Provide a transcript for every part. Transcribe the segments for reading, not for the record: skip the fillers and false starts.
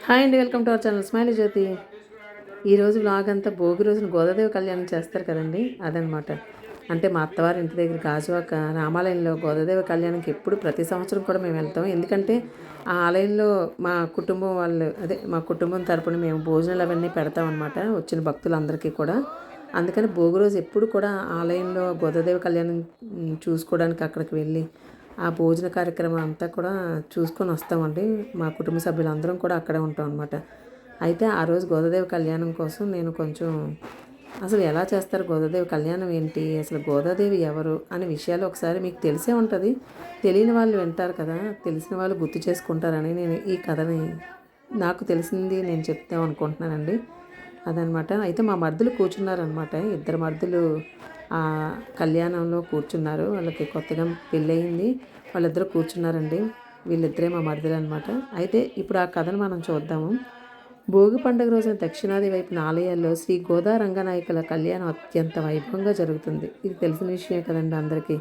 Hi అండి, welcome to our channel smiley Jyothi. ఈరోజు vlog అంతా భోగి రోజున గోదాదేవి కళ్యాణం చేస్తారు కదండి, అదనమాట. అంటే మా అత్తవారి ఇంటి దగ్గర గాజువాక రామాలయంలో గోదాదేవి కళ్యాణంకి ఎప్పుడు ప్రతి సంవత్సరం కూడా మేము వెళ్తాం. ఎందుకంటే ఆ ఆలయంలో మా కుటుంబం వాళ్ళు మా కుటుంబం తరపున మేము భోజనాలు అవన్నీ పెడతాం అనమాట వచ్చిన భక్తులందరికీ కూడా. అందుకని భోగి రోజు ఎప్పుడు కూడా ఆలయంలో గోదాదేవి కళ్యాణం చూసుకోవడానికి అక్కడికి వెళ్ళి ఆ భోజన కార్యక్రమం అంతా కూడా చూసుకొని వస్తామండి. మా కుటుంబ సభ్యులందరం కూడా అక్కడే ఉంటాం అనమాట. అయితే ఆ రోజు గోదాదేవి కళ్యాణం కోసం నేను కొంచెం అసలు ఎలా చేస్తారు, గోదాదేవి కళ్యాణం ఏంటి, అసలు గోదాదేవి ఎవరు అనే విషయాలు ఒకసారి మీకు తెలిసే ఉంటుంది. తెలియని వాళ్ళు వింటారు కదా, తెలిసిన వాళ్ళు గుర్తు చేసుకుంటారని నేను ఈ కథని నాకు తెలిసింది నేను చెప్తాం అనుకుంటున్నానండి. అదనమాట. అయితే మా మరుదులు కూర్చున్నారనమాట. ఇద్దరు మరుదులు ఆ కళ్యాణంలో కూర్చున్నారు. వాళ్ళకి కొత్తగా పెళ్ళయింది, వాళ్ళిద్దరూ కూర్చున్నారండి. వీళ్ళిద్దరే మా మరుదులు అనమాట. అయితే ఇప్పుడు ఆ కథను మనం చూద్దాము. భోగి పండుగ రోజున దక్షిణాది వైపున ఆలయాల్లో శ్రీ గోదా రంగనాయకుల కళ్యాణం అత్యంత వైభవంగా జరుగుతుంది. ఇది తెలిసిన విషయమే కదండి అందరికీ.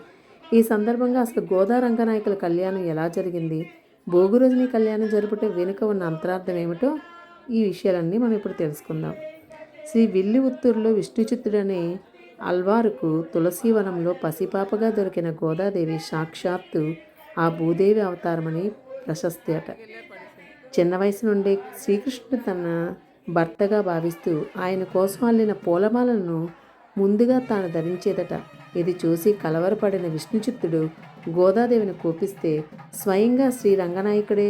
ఈ సందర్భంగా అసలు గోదా రంగనాయకుల కళ్యాణం ఎలా జరిగింది, భోగి రోజున ఈ కళ్యాణం జరుపుట వెనుక ఉన్న అంతరార్థం ఏమిటో ఈ విషయాలన్నీ మనం ఇప్పుడు తెలుసుకుందాం. శ్రీ విల్లి ఉత్తూరులో విష్ణుచిత్తుడనే అల్వారుకు తులసీవనంలో పసిపాపగా దొరికిన గోదాదేవి సాక్షాత్తు ఆ భూదేవి అవతారమని ప్రశస్తి అట. చిన్న వయసు నుండి శ్రీకృష్ణుడు తన భర్తగా భావిస్తూ ఆయన కోసం అల్లిన పూలమాలను ముందుగా తాను ధరించేదట. ఇది చూసి కలవరపడిన విష్ణుచిత్తుడు గోదాదేవిని కోపిస్తే స్వయంగా శ్రీ రంగనాయకుడే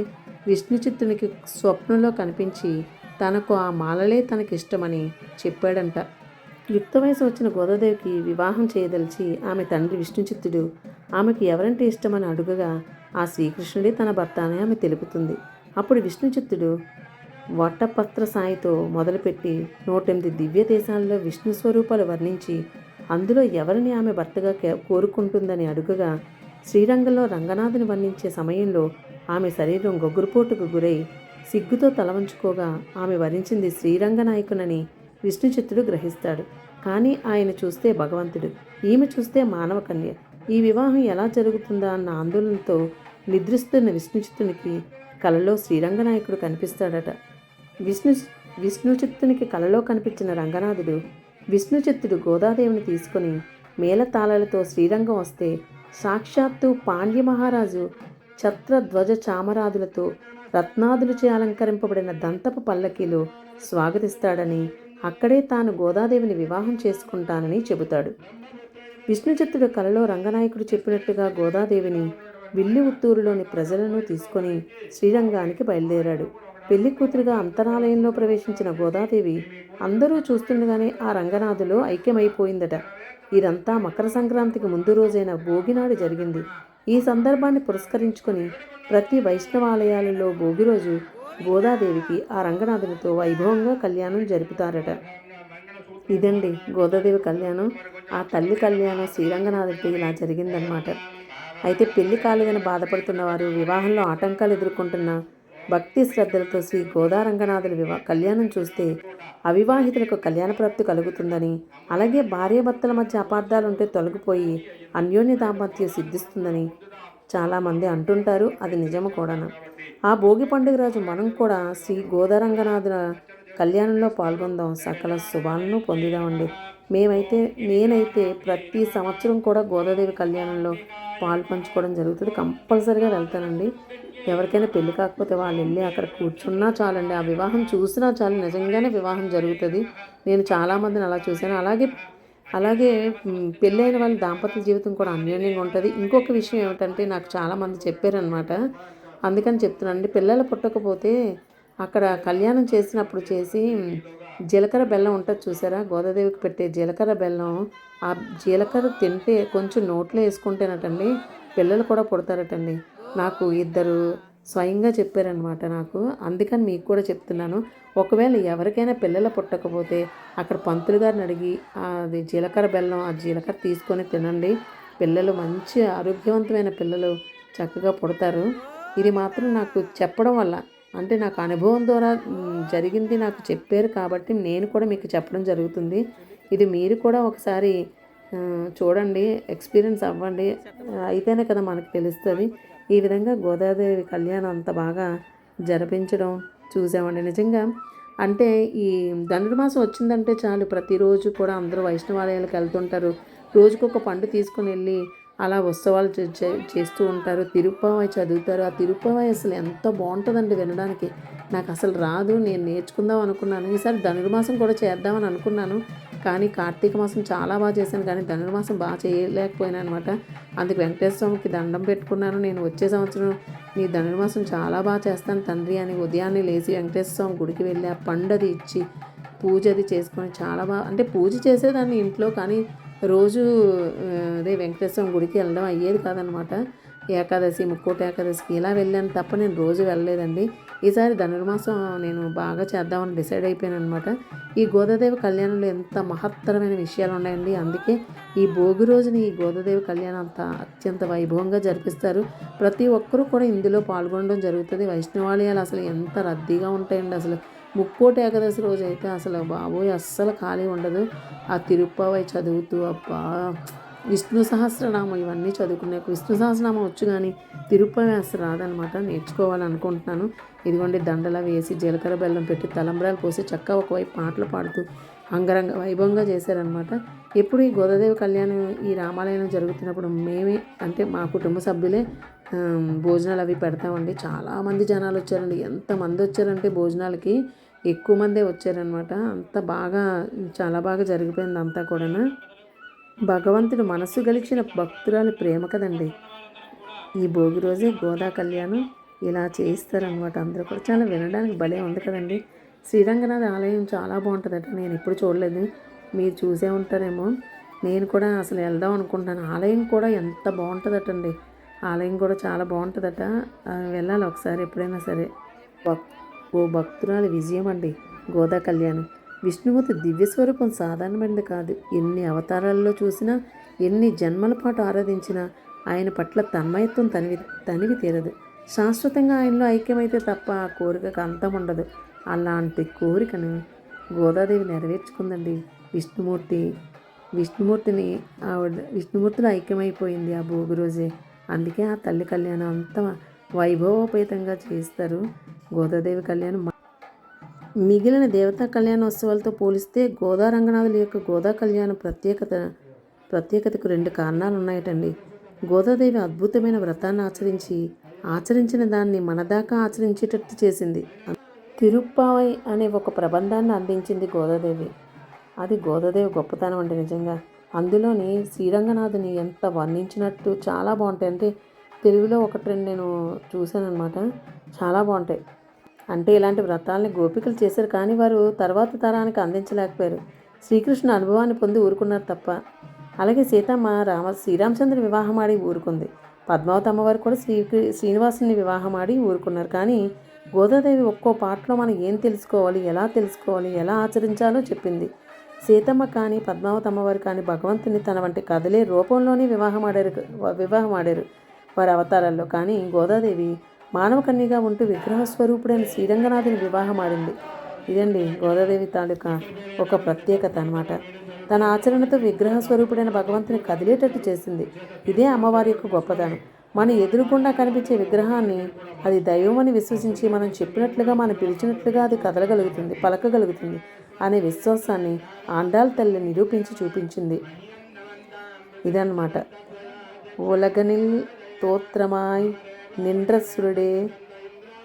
విష్ణుచిత్తునికి స్వప్నంలో కనిపించి తనకు ఆ మాలలే తనకిష్టమని చెప్పాడంట. యుక్త వయసు వచ్చిన గోదాదేవికి వివాహం చేయదలిచి ఆమె తండ్రి విష్ణుచిత్తుడు ఆమెకి ఎవరంటే ఇష్టమని అడుగగా ఆ శ్రీకృష్ణుడే తన భర్త అని ఆమె తెలుపుతుంది. అప్పుడు విష్ణుచిత్తుడు వట్టపత్ర సాయితో మొదలుపెట్టి 108 దివ్య దేశాల్లో విష్ణు స్వరూపాలు వర్ణించి అందులో ఎవరిని ఆమె భర్తగా కోరుకుంటుందని అడుగగా శ్రీరంగంలో రంగనాథుని వర్ణించే సమయంలో ఆమె శరీరం గొగ్గురుపోటుకు గురై సిగ్గుతో తలవంచుకోగా ఆమె వరించింది శ్రీరంగనాయకునని విష్ణుచిత్తుడు గ్రహిస్తాడు. కానీ ఆయన చూస్తే భగవంతుడు, ఈమె చూస్తే మానవ కన్య. ఈ వివాహం ఎలా జరుగుతుందా అన్న ఆందోళనతో నిద్రిస్తున్న విష్ణుచిత్తునికి కలలో శ్రీరంగనాయకుడు కనిపిస్తాడట. విష్ణుచిత్తునికి కలలో కనిపించిన రంగనాథుడు విష్ణుచిత్తుడు గోదాదేవిని తీసుకుని మేళతాళాలతో శ్రీరంగం వస్తే సాక్షాత్తు పాండ్య మహారాజు ఛత్రధ్వజ చామరాదులతో రత్నాదులచే అలంకరింపబడిన దంతపు పల్లకీలో స్వాగతిస్తాడని, అక్కడే తాను గోదాదేవిని వివాహం చేసుకుంటానని చెబుతాడు. విష్ణుచిత్తుడు కలలో రంగనాయకుడు చెప్పినట్టుగా గోదాదేవిని విల్లి ఉత్తూరులోని ప్రజలను తీసుకొని శ్రీరంగానికి బయలుదేరాడు. పెళ్లి కూతురుగా అంతరాలయంలో ప్రవేశించిన గోదాదేవి అందరూ చూస్తుండగానే ఆ రంగనాథులో ఐక్యమైపోయిందట. ఇదంతా మకర సంక్రాంతికి ముందు రోజైన భోగినాడు జరిగింది. ఈ సందర్భాన్ని పురస్కరించుకొని ప్రతి వైష్ణవాలయాలలో భోగి రోజు గోదాదేవికి ఆ రంగనాథునితో వైభవంగా కళ్యాణం జరుపుతారట. ఇదండి గోదాదేవి కళ్యాణం. ఆ తల్లి కళ్యాణం శ్రీరంగనాథుడితో ఇలా జరిగిందనమాట. అయితే పెళ్లి కాలేదని బాధపడుతున్న వారు, వివాహంలో ఆటంకాలు ఎదుర్కొంటున్న భక్తి శ్రద్ధలతో శ్రీ గోదా రంగనాథుల కళ్యాణం చూస్తే అవివాహితులకు కళ్యాణ ప్రాప్తి కలుగుతుందని, అలాగే భార్యాభర్తల మధ్య అపార్థాలుంటే తొలగిపోయి అన్యోన్య దాంపత్యం సిద్ధిస్తుందని చాలామంది అంటుంటారు. అది నిజము కూడాను. ఆ భోగి పండుగ రోజు మనం కూడా శ్రీ గోదారంగనాథుల కళ్యాణంలో పాల్గొందాం, సకల శుభాలను పొందుదామండి. నేనైతే ప్రతి సంవత్సరం కూడా గోదాదేవి కళ్యాణంలో పాలు పంచుకోవడం జరుగుతుంది. కంపల్సరీగా వెళ్తానండి. ఎవరికైనా పెళ్లి కాకపోతే వాళ్ళు వెళ్ళి అక్కడ కూర్చున్నా చాలండి, ఆ వివాహం చూసినా చాలు, నిజంగానే వివాహం జరుగుతుంది. నేను చాలామందిని అలా చూశాను. అలాగే పెళ్ళైన వాళ్ళ దాంపత్య జీవితం కూడా అన్యోన్యంగా ఉంటుంది. ఇంకొక విషయం ఏమిటంటే నాకు చాలామంది చెప్పారనమాట, అందుకని చెప్తున్నానండి. పిల్లలు పుట్టకపోతే అక్కడ కళ్యాణం చేసినప్పుడు జీలకర్ర బెల్లం ఉంటుంది చూసారా, గోదాదేవికి పెట్టే జీలకర్ర బెల్లం, ఆ జీలకర్ర తింటే కొంచెం నోట్లో వేసుకుంటేనటండి పిల్లలు కూడా పుడతారటండి. నాకు ఇద్దరు స్వయంగా చెప్పారనమాట నాకు. అందుకని మీకు కూడా చెప్తున్నాను. ఒకవేళ ఎవరికైనా పిల్లలు పుట్టకపోతే అక్కడ పంతులు గారిని అడిగి అది జీలకర్ర బెల్లం, ఆ జీలకర్ర తీసుకొని తినండి. పిల్లలు మంచి ఆరోగ్యవంతమైన పిల్లలు చక్కగా పుడతారు. ఇది మాత్రం నాకు చెప్పడం వల్ల, అంటే నాకు అనుభవం ద్వారా జరిగింది, నాకు చెప్పారు కాబట్టి నేను కూడా మీకు చెప్పడం జరుగుతుంది. ఇది మీరు కూడా ఒకసారి చూడండి, ఎక్స్పీరియన్స్ అవ్వండి, అయితేనే కదా మనకు తెలుస్తుంది. ఈ విధంగా గోదాదేవి కళ్యాణం అంత బాగా జరిపించడం చూసామండి. నిజంగా అంటే ఈ ధనుర్మాసం వచ్చిందంటే చాలు ప్రతిరోజు కూడా అందరూ వైష్ణవాలయాలకు వెళ్తుంటారు. రోజుకొక పండు తీసుకొని వెళ్ళి అలా ఉత్సవాలు చేస్తూ ఉంటారు. తిరుప్పావై చదువుతారు. ఆ తిరుప్పావై అసలు ఎంత బాగుంటుందండి వినడానికి. నాకు అసలు రాదు. నేను నేర్చుకుందాం అనుకున్నాను. ఈసారి ధనుర్మాసం కూడా చేద్దామని అనుకున్నాను. కానీ కార్తీక మాసం చాలా బాగా చేశాను. కానీ ధనుర్మాసం బాగా చేయలేకపోయాను అనమాట. అందుకు వెంకటేశ్వర స్వామికి దండం పెట్టుకున్నాను. నేను వచ్చే సంవత్సరం నీ ధనుర్మాసం చాలా బాగా చేస్తాను తండ్రి అని ఉదయాన్నే లేచి వెంకటేశ్వర స్వామి గుడికి వెళ్ళి ఆ పండది ఇచ్చి పూజ అది చేసుకొని చాలా బాగా అంటే పూజ చేసేదాన్ని ఇంట్లో. కానీ రోజు అదే వెంకటేశ్వర స్వామి గుడికి వెళ్ళడం అయ్యేది కాదనమాట. ఏకాదశి ముక్కోటి ఏకాదశికి ఇలా వెళ్ళాను తప్ప నేను రోజు వెళ్ళలేదండి. ఈసారి ధనుర్మాసం నేను బాగా చేద్దామని డిసైడ్ అయిపోయాను అనమాట. ఈ గోదాదేవి కళ్యాణంలో ఎంత మహత్తరమైన విషయాలు ఉన్నాయండి. అందుకే ఈ భోగి రోజుని ఈ గోదాదేవి కళ్యాణం అంత అత్యంత వైభవంగా జరిపిస్తారు. ప్రతి ఒక్కరూ కూడా ఇందులో పాల్గొనడం జరుగుతుంది. వైష్ణవాలయాలు అసలు ఎంత రద్దీగా ఉంటాయండి. అసలు ముక్కోటి ఏకాదశి రోజు అయితే అసలు బాబోయ్ అస్సలు ఖాళీ ఉండదు. ఆ తిరుప్పావై చదువుతూ అబ్బా విష్ణు సహస్రనామం ఇవన్నీ చదువుకున్నాక విష్ణు సహస్రనామం వచ్చు కానీ తిరుప్పావై అసలు రాదనమాట. నేర్చుకోవాలనుకుంటున్నాను. ఇదిగోండి దండలా వేసి జీలకర్ర బెల్లం పెట్టి తలంబ్రాలు పోసి చక్కగా ఒకవైపు పాటలు పాడుతూ అంగరంగ వైభవంగా చేశారనమాట. ఎప్పుడు ఈ గోదాదేవి కళ్యాణం ఈ రామాలయం జరుగుతున్నప్పుడు మేమే అంటే మా కుటుంబ సభ్యులే భోజనాలు అవి పెడతామండి. చాలామంది జనాలు వచ్చారండి. ఎంతమంది వచ్చారంటే భోజనాలకి ఎక్కువ మందే వచ్చారనమాట. అంత బాగా చాలా బాగా జరిగిపోయింది అంతా కూడా. భగవంతుడు మనసు గలిచిన భక్తురాలి ప్రేమ కదండి. ఈ భోగి రోజే గోదా కళ్యాణం ఇలా చేయిస్తారనమాట. అందరూ కూడా చాలా వినడానికి భలే ఉంది కదండి. శ్రీరంగనాథ ఆలయం చాలా బాగుంటుందట. నేను ఎప్పుడు చూడలేదు, మీరు చూసే ఉంటారేమో. నేను కూడా అసలు వెళ్దాం అనుకుంటున్నాను. ఆలయం కూడా ఎంత బాగుంటుందటండి. ఆలయం కూడా చాలా బాగుంటుందట. వెళ్ళాలి ఒకసారి ఎప్పుడైనా సరే. ఓ భక్తురాలి విజయం అండి గోదా కళ్యాణం. విష్ణుమూర్తి దివ్యస్వరూపం సాధారణమైనది కాదు. ఎన్ని అవతారాల్లో చూసినా ఎన్ని జన్మల పాటు ఆరాధించినా ఆయన పట్ల తన్మయత్వం తనివి తీరదు. శాశ్వతంగా ఆయనలో ఐక్యమైతే తప్ప ఆ కోరికకు అంతం ఉండదు. అలాంటి కోరికను గోదాదేవి నెరవేర్చుకుందండి. విష్ణుమూర్తిలో ఐక్యమైపోయింది ఆ భోగి రోజే. అందుకే ఆ తల్లి కళ్యాణం అంత వైభవోపేతంగా చేస్తారు. గోదాదేవి కళ్యాణం మిగిలిన దేవతా కళ్యాణోత్సవాలతో పోలిస్తే గోదా రంగనాథుల యొక్క గోదా కళ్యాణం ప్రత్యేకతకు 2 కారణాలు ఉన్నాయటండి. గోదాదేవి అద్భుతమైన వ్రతాన్ని ఆచరించిన దాన్ని మనదాకా ఆచరించేటట్టు చేసింది. తిరుప్పావై అనే ఒక ప్రబంధాన్ని అందించింది గోదాదేవి. అది గోదాదేవి గొప్పతనం అండి నిజంగా. అందులోని శ్రీరంగనాథుని ఎంత వర్ణించినట్టు చాలా బాగుంటాయి. అంటే తెలుగులో 1-2 నేను చూశానమాట. చాలా బాగుంటాయి. అంటే ఇలాంటి వ్రతాలని గోపికలు చేశారు కానీ వారు తర్వాత తరానికి అందించలేకపోయారు. శ్రీకృష్ణ అనుభవాన్ని పొంది ఊరుకున్నారు తప్ప. అలాగే సీతమ్మ శ్రీరామచంద్రుని వివాహం ఆడి ఊరుకుంది. పద్మావతి అమ్మవారు కూడా శ్రీనివాసుని వివాహం ఆడి ఊరుకున్నారు. కానీ గోదాదేవి ఒక్కో పాటలో మనం ఏం తెలుసుకోవాలి, ఎలా ఆచరించాలో చెప్పింది. సీతమ్మ కానీ పద్మావతి అమ్మవారు కానీ భగవంతుని తన వంటి కథలే రూపంలోనే వివాహం ఆడారు వారి అవతారాల్లో. కానీ గోదాదేవి మానవ కన్యగా ఉంటూ విగ్రహ స్వరూపుడైన శ్రీరంగనాథుని వివాహం ఆడింది. ఇదండి గోదాదేవి తాలూకా ఒక ప్రత్యేకత అనమాట. తన ఆచరణతో విగ్రహ స్వరూపుడైన భగవంతుని కదిలేటట్టు చేసింది. ఇదే అమ్మవారి యొక్క గొప్పదనం. మన ఎదురుగుండా కనిపించే విగ్రహాన్ని అది దైవమని విశ్వసించి మనం చెప్పినట్లుగా మనం పిలిచినట్లుగా అది పలకగలుగుతుంది అనే విశ్వాసాన్ని ఆండాళ్ తల్లి నిరూపించి చూపించింది. ఇదన్నమాట. ఉలగనిల్ తోత్రమాయ్ నిండ్రసురుడే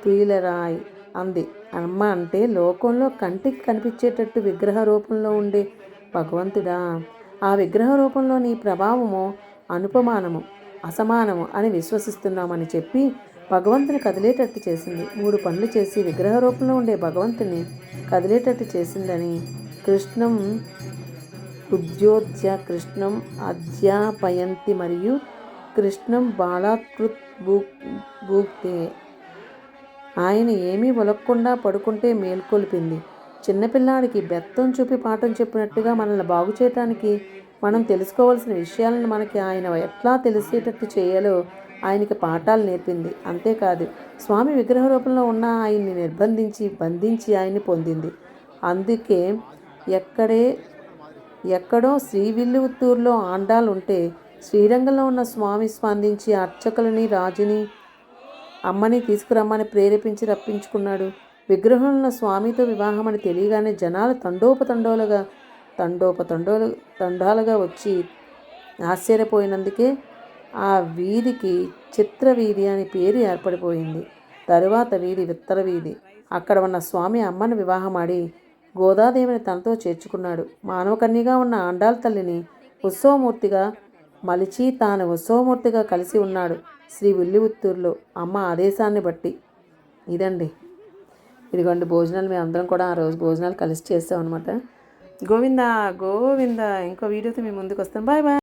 తుయిలరాయ్ అంది. అమ్మ అంటే లోకంలో కంటికి కనిపించేటట్టు విగ్రహ రూపంలో ఉండే భగవంతుడా, ఆ విగ్రహ రూపంలో నీ ప్రభావము అనుపమానము అసమానము అని విశ్వసిస్తున్నామని చెప్పి భగవంతుని కదిలేటట్టు చేసింది. 3 పనులు చేసి విగ్రహ రూపంలో ఉండే భగవంతుని కదిలేటట్టు చేసిందని కృష్ణం ఉద్యోజ్య కృష్ణం అధ్యాపయంతి మరియు కృష్ణం బాలాత్కృత్ భూక్తే. ఆయన ఏమీ ఒలక్కుండా పడుకుంటే మేల్కొల్పింది. చిన్నపిల్లాడికి బెత్తం చూపి పాఠం చెప్పినట్టుగా మనల్ని బాగు చేయటానికి మనం తెలుసుకోవాల్సిన విషయాలను మనకి ఆయన ఎట్లా తెలిసేటట్టు చేయాలో ఆయనకి పాఠాలు నేర్పింది. అంతేకాదు స్వామి విగ్రహ రూపంలో ఉన్న ఆయన్ని బంధించి ఆయన్ని పొందింది. అందుకే ఎక్కడో శ్రీవిల్లుపుత్తూరులో ఆండాళ్ళు ఉంటే శ్రీరంగంలో ఉన్న స్వామి స్పందించి అర్చకులని రాజుని అమ్మని తీసుకురమ్మని ప్రేరేపించి రప్పించుకున్నాడు. విగ్రహంలో స్వామితో వివాహం అని తెలియగానే జనాలు తండాలుగా వచ్చి ఆశ్చర్యపోయినందుకే ఆ వీధికి చిత్రవీధి అని పేరు ఏర్పడిపోయింది. తరువాత వీధి విత్తర వీధి. అక్కడ ఉన్న స్వామి అమ్మను వివాహమాడి గోదాదేవిని తనతో చేర్చుకున్నాడు. మానవకన్యగా ఉన్న ఆండాళ్ తల్లిని ఉత్సవమూర్తిగా మలిచి తాను ఉత్సవమూర్తిగా కలిసి ఉన్నాడు శ్రీ విల్లిపుత్తూరులో అమ్మ ఆదేశాన్ని బట్టి. ఇదండి, ఇదిగోండి భోజనాలు. మేము అందరం కూడా ఆ రోజు భోజనాలు కలిసి చేస్తాం అనమాట. గోవిందా గోవిందా. ఇంకో వీడియోతో మీ ముందుకు వస్తాం. Bye bye.